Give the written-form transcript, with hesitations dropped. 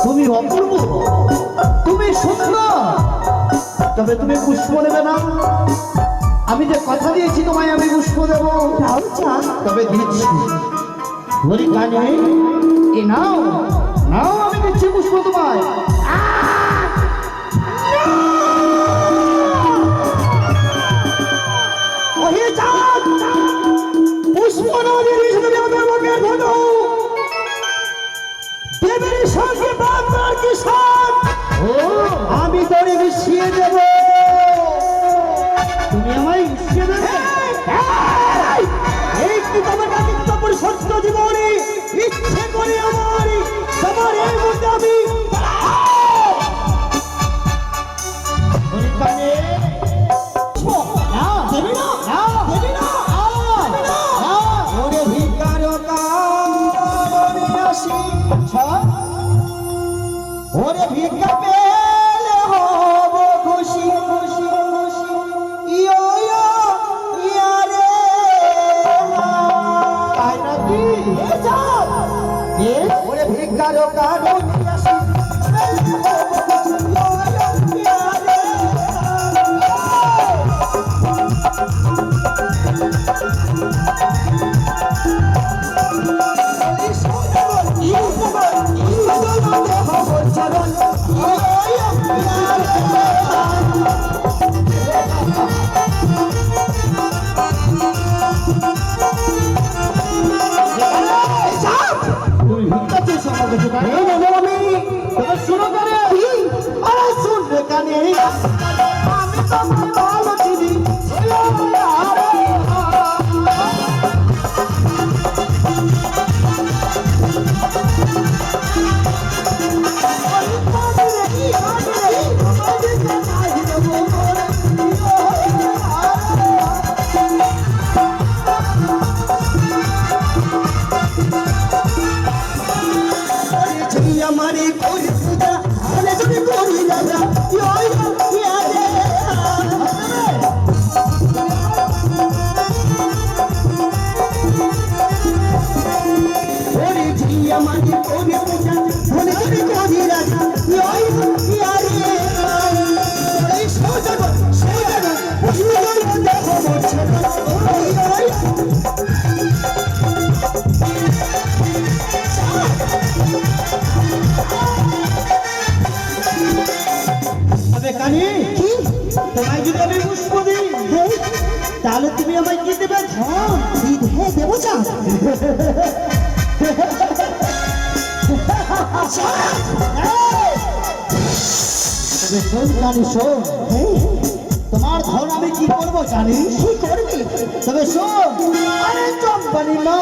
তুমি অপূর্ব, তুমি সুন্দর, তবে তুমি পুষ্প দেবে না। আমি যে কথা দিয়েছি তোমায় আমি পুষ্প দেবো, তবে দিচ্ছি। বলি কানে এ নাও, নাও আমি দিচ্ছি পুষ্প তোমায়। পুষ্প না দিয়ে তুমি আমার মুখে ধরো, দেবের সঙ্গে বাপমার কি সাথ আমি তোরে মিশিয়ে দেব। তুমি আমায় মিশিয়ে দেবে? এই কি তোমার কাছে তোমার সত্য জীবনে ইচ্ছে করে আমার তোমার এই মধ্যে আমি ওরে ভিক্ষা পেলে হব খুশি খুশি খুশি ইয়ো ইয়া রে তাই নাকি ওরে ভিক্ষার কারণ আসি তোমায় যদি আমি পুষ্প দিই তাহলে তুমি আমায় কি দেবে? দেবো চা। তোমার ধন আমি কি করবো জানিস? কি করবি? তবে শোন, আরে চম্পানি মা